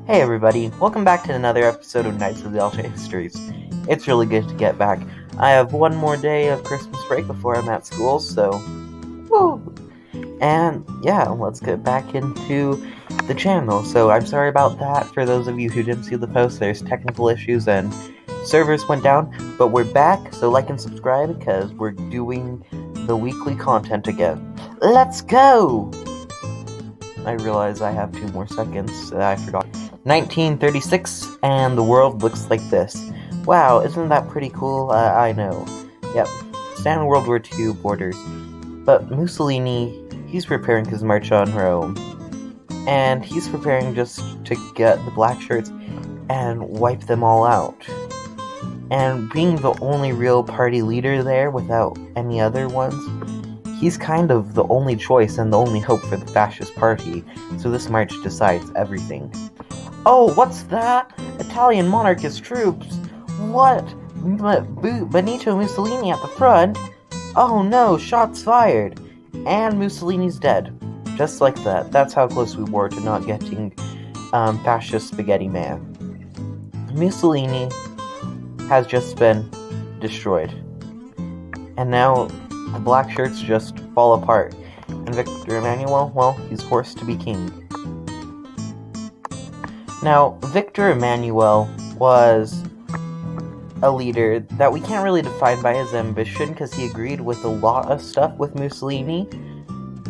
Hey everybody, welcome back to another episode of Knights of the Alternate Histories. It's really good to get back. I have one more day of Christmas break before I'm at school, so woo! And yeah, let's get back into the channel. So I'm sorry about that for those of you who didn't see the post. There's technical issues and servers went down, but we're back, so like and subscribe because we're doing the weekly content again. Let's go! I realize I have 2 more seconds. I forgot. 1936, and the world looks like this. Wow, isn't that pretty cool? I know. Yep, standard World War II borders. But Mussolini, he's preparing his march on Rome. And he's preparing just to get the black shirts and wipe them all out. And being the only real party leader there without any other ones, he's kind of the only choice and the only hope for the fascist party, so this march decides everything. Oh, what's that? Italian monarchist troops? What? Benito Mussolini at the front? Oh no, shots fired! And Mussolini's dead. Just like that. That's how close we were to not getting fascist spaghetti man. Mussolini has just been destroyed. And now the black shirts just fall apart. And Victor Emmanuel, well, he's forced to be king. Now, Victor Emmanuel was a leader that we can't really define by his ambition because he agreed with a lot of stuff with Mussolini,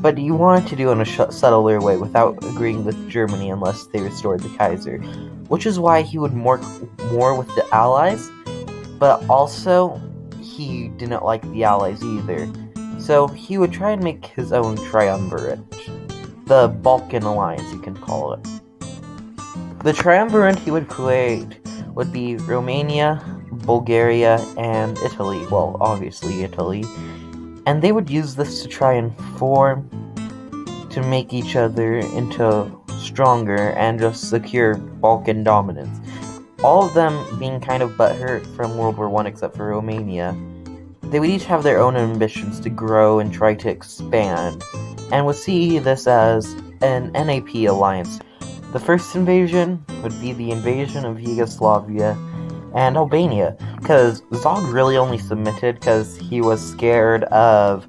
but he wanted to do it in a subtler way without agreeing with Germany unless they restored the Kaiser, which is why he would more with the Allies, but also he didn't like the Allies either, so he would try and make his own triumvirate, the Balkan Alliance you can call it. The triumvirate he would create would be Romania, Bulgaria, and Italy. Well, obviously Italy. And they would use this to try and form to make each other into stronger and just secure Balkan dominance. All of them being kind of butthurt from World War I except for Romania. They would each have their own ambitions to grow and try to expand, and would see this as an NAP alliance. The first invasion would be the invasion of Yugoslavia and Albania, because Zog really only submitted because he was scared of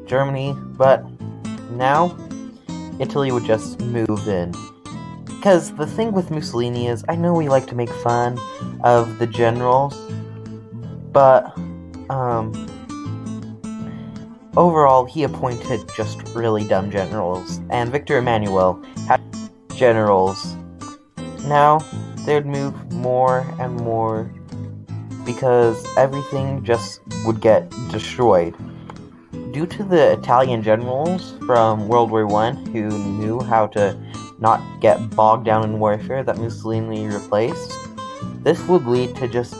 Germany, but now Italy would just move in. Because the thing with Mussolini is, I know we like to make fun of the generals, but overall he appointed just really dumb generals, and Victor Emmanuel had generals. Now they'd move more and more because everything just would get destroyed. Due to the Italian generals from World War I who knew how to not get bogged down in warfare that Mussolini replaced, this would lead to just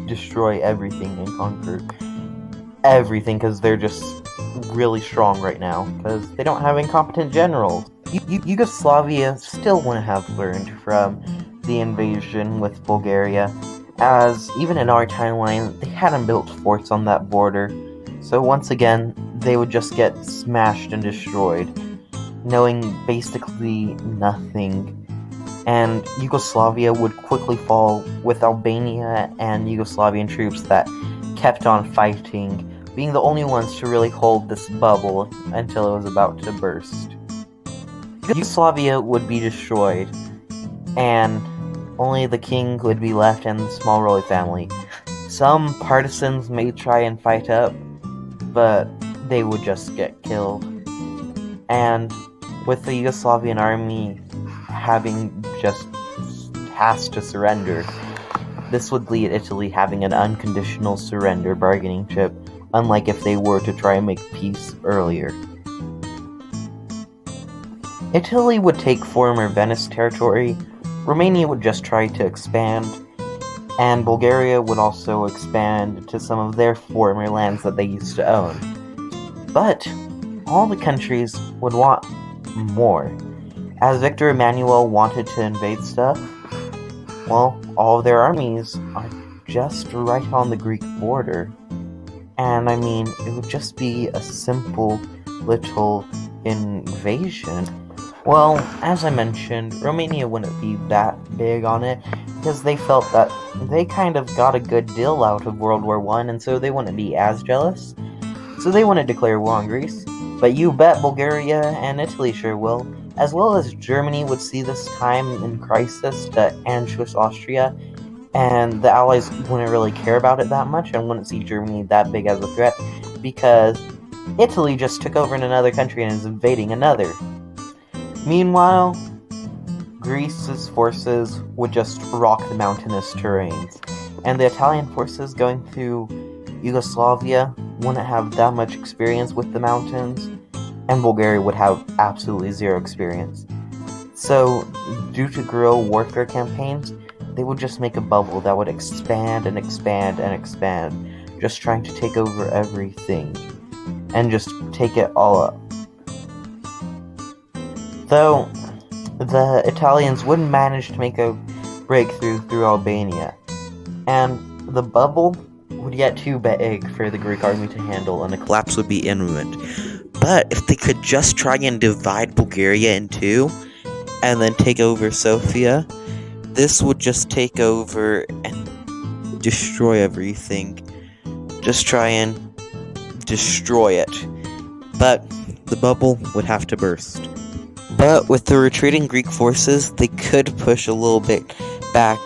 destroy everything and conquer everything because they're just really strong right now because they don't have incompetent generals. Yugoslavia still wouldn't have learned from the invasion with Bulgaria, as even in our timeline, they hadn't built forts on that border, so once again, they would just get smashed and destroyed, knowing basically nothing, and Yugoslavia would quickly fall with Albania and Yugoslavian troops that kept on fighting, being the only ones to really hold this bubble until it was about to burst. Yugoslavia would be destroyed, and only the king would be left and the small royal family. Some partisans may try and fight up, but they would just get killed. And with the Yugoslavian army having just has to surrender, this would lead Italy having an unconditional surrender bargaining chip, unlike if they were to try and make peace earlier. Italy would take former Venice territory, Romania would just try to expand, and Bulgaria would also expand to some of their former lands that they used to own. But all the countries would want more. As Victor Emmanuel wanted to invade stuff, well, all of their armies are just right on the Greek border. And I mean, it would just be a simple little invasion. Well, as I mentioned, Romania wouldn't be that big on it because they felt that they kind of got a good deal out of World War I, and so they wouldn't be as jealous. So they wouldn't declare war on Greece. But you bet Bulgaria and Italy sure will, as well as Germany would see this time in crisis to anschluss Austria, and the Allies wouldn't really care about it that much and wouldn't see Germany that big as a threat because Italy just took over in another country and is invading another. Meanwhile, Greece's forces would just rock the mountainous terrains, and the Italian forces going through Yugoslavia wouldn't have that much experience with the mountains, and Bulgaria would have absolutely zero experience. So, due to guerrilla warfare campaigns, they would just make a bubble that would expand and expand and expand, just trying to take over everything, and just take it all up. Though, the Italians would manage to make a breakthrough through Albania, and the bubble would get too big for the Greek army to handle, and a collapse would be imminent. But if they could just try and divide Bulgaria in two, and then take over Sofia, this would just take over and destroy everything. Just try and destroy it. But the bubble would have to burst. But with the retreating Greek forces, they could push a little bit back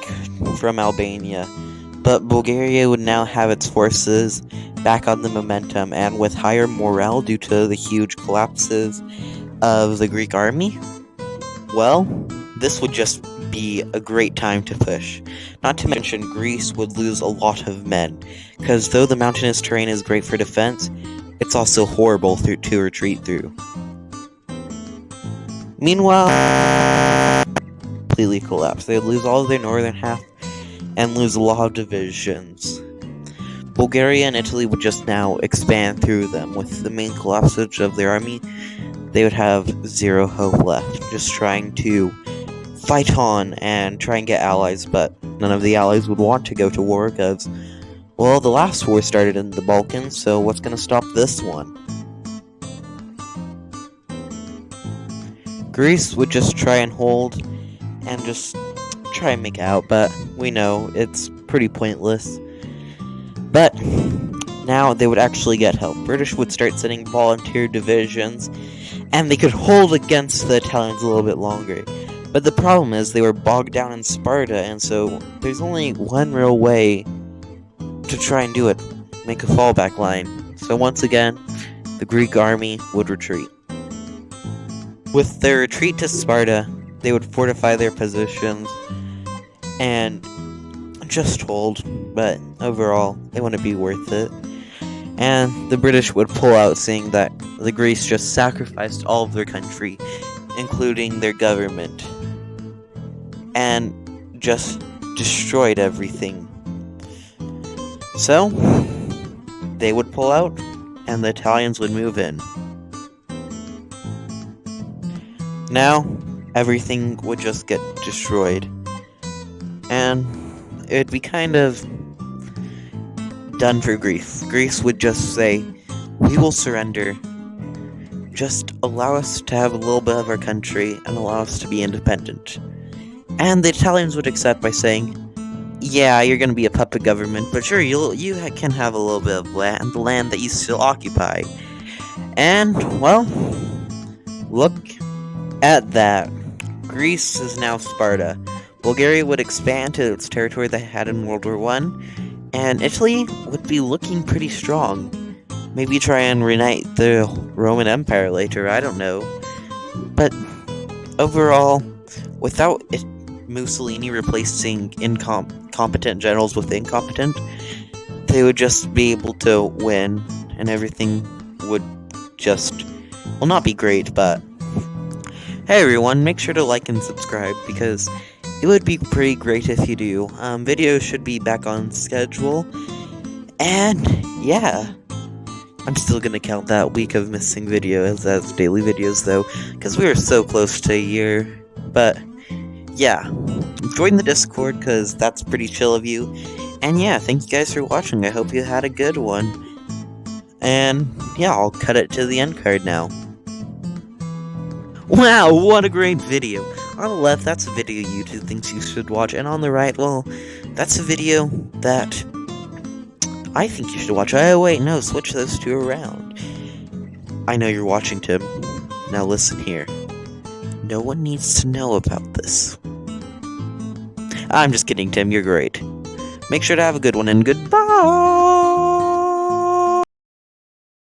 from Albania. But Bulgaria would now have its forces back on the momentum, and with higher morale due to the huge collapses of the Greek army, well, this would just be a great time to push. Not to mention, Greece would lose a lot of men, because though the mountainous terrain is great for defense, it's also horrible to retreat through. Meanwhile, completely collapse. They would lose all of their northern half and lose a lot of divisions. Bulgaria and Italy would just now expand through them. With the main collapse of their army, they would have zero hope left, just trying to fight on and try and get allies, but none of the allies would want to go to war because, well, the last war started in the Balkans, so what's going to stop this one? Greece would just try and hold and just try and make out, but we know it's pretty pointless. But now they would actually get help. British would start sending volunteer divisions, and they could hold against the Italians a little bit longer. But the problem is they were bogged down in Sparta, and so there's only one real way to try and do it. Make a fallback line. So once again, the Greek army would retreat. With their retreat to Sparta, they would fortify their positions and just hold, but overall, it wouldn't be worth it. And the British would pull out, saying that the Greece just sacrificed all of their country, including their government, and just destroyed everything. So, they would pull out, and the Italians would move in. Now, everything would just get destroyed, and it would be kind of done for Greece. Greece would just say, we will surrender. Just allow us to have a little bit of our country and allow us to be independent. And the Italians would accept by saying, yeah, you're going to be a puppet government, but sure, you can have a little bit of land, the land that you still occupy. And, well, look at that. Greece is now Sparta. Bulgaria would expand to its territory they had in World War I, and Italy would be looking pretty strong. Maybe try and reunite the Roman Empire later, I don't know. But overall, without Mussolini replacing incompetent generals with incompetent, they would just be able to win, and everything would just, well, not be great, but hey everyone, make sure to like and subscribe, because it would be pretty great if you do. Videos should be back on schedule, and yeah, I'm still gonna count that week of missing videos as daily videos though, because we were so close to a year. But yeah, join the Discord, because that's pretty chill of you. And yeah, thank you guys for watching. I hope you had a good one. And yeah, I'll cut it to the end card now. Wow, what a great video. On the left, that's a video YouTube thinks you should watch, and on the right, well, that's a video that I think you should watch. Oh, wait, no, switch those two around. I know you're watching, Tim. Now listen here. No one needs to know about this. I'm just kidding, Tim, you're great. Make sure to have a good one, and goodbye!